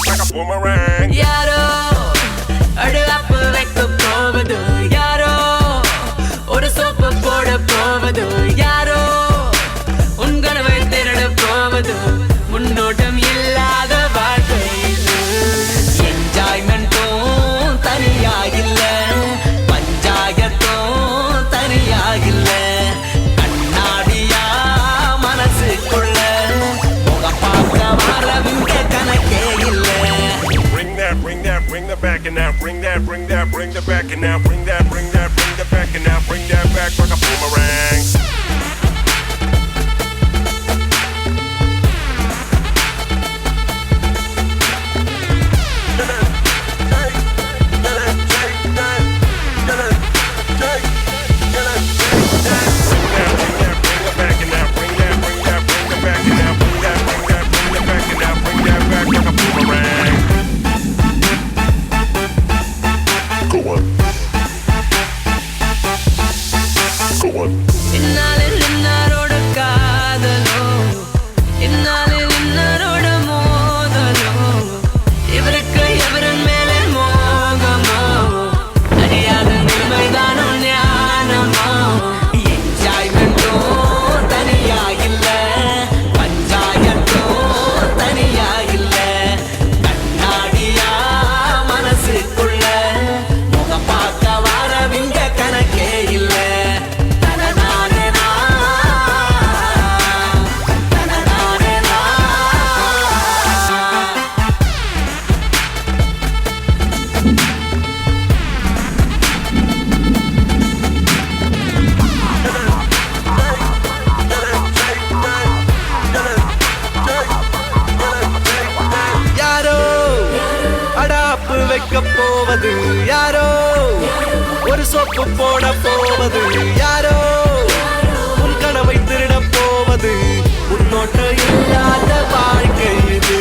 like a boomerang. யாரோ அடப்பு வைக்க போவது யாரோ ஒரு சோப்பு போட போவது யாரோ உன் கனவை திருட போவது முன்னோட்டம் இல்லாத வாழ்க்கை இது என்ஜாய்மெண்ட்டும் தனியாகில்ல பஞ்சாயத்தும் தனியாகில்ல கண்ணாடியா மனசுக்குள்ள முக பார்க்க வரவிங்க கணக்கே இல்ல. Bring the back and now, bring the back and now, bring the back and now, bring that back like a boomerang. இந்நாளில் இன்னாரோட காதலோ இந்நாளில் இன்னாரோட மோதலோ இவருக்கு எவரின் மேலே மோகமோ அறியாத நிலைமைதானோ ஞானமோ என்ஜாய்மெண்டோ தனியாகில்ல பஞ்சாயத்தோ தனியாகில்ல கண்ணாடியா மனசுக்குள்ள முகம் பார்க்க வரவிங்க கணக்கே இல்ல. யாரோ அடாப்பு வைக்க போவது யாரோ ஒரு சோப்பு போட போவது யாரோ உன் கனவை திருட போவது உன்னோட்டம் இல்லாத வாழ்க்கை இது.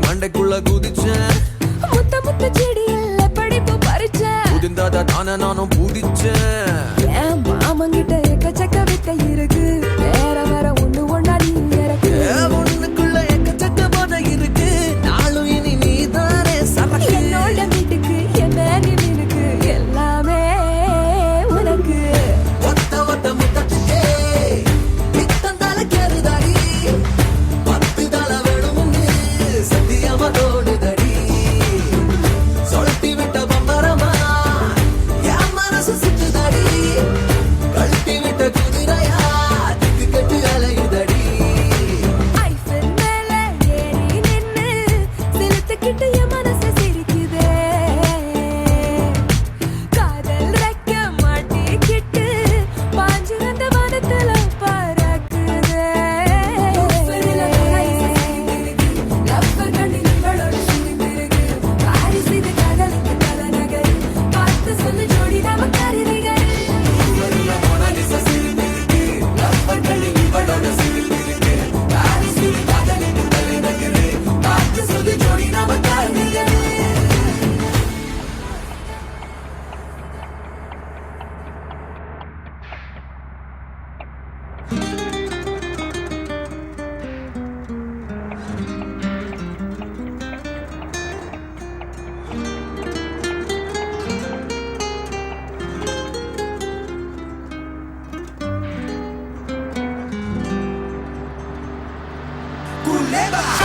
மண்டைக்குள்ள குதிச்சேன் முத்த முத்த செடியில் படிப்பு பறிச்சேன் புதிந்தாத தானே நானும் புதிச்சேன் என் மாமங்கிட்ட எக்கச்சக்க வித்த இருக்கு வேற வேற ஒண்ணு ஒண்ணா நீ இறக்கு ஒண்ணுக்குள்ள எக்கச்சக்க போதை இருக்கு நாளும் இனி நீ தானே சரக்கு என்னோட வீட்டுக்கு என் மேனி மீனுக்கு எல்லாமே உனக்கு ஒத்த ஒத்த முத்தத்துக்கே பித்தந்தால கேறுதாடி பத்து தல வேணும்னு சத்தியமா தோடுதடி சொலுத்தி விட்ட பம்பரமா என் மனசு சுத்துதடி கழட்டி விட்ட குதிரையா திக்கு கட்டு அலையுதடி ஐஃபில் மேல ஏறி நின்னு சிலுத்துக்கிட்டு என் மனசு சிரிக்குதே காதல் ரெக்க மாட்டிக்கிட்டு பாஞ்சு வந்த வானத்துல பறக்குதே லவ்வர் கண்ணில் இவளோட சுழிந்திருக்கு பாரிஸ் இது காதலுக்கு தலைநகர் பார்த்து சொல்லு ஜோடி நாம கருவிகள் Culebra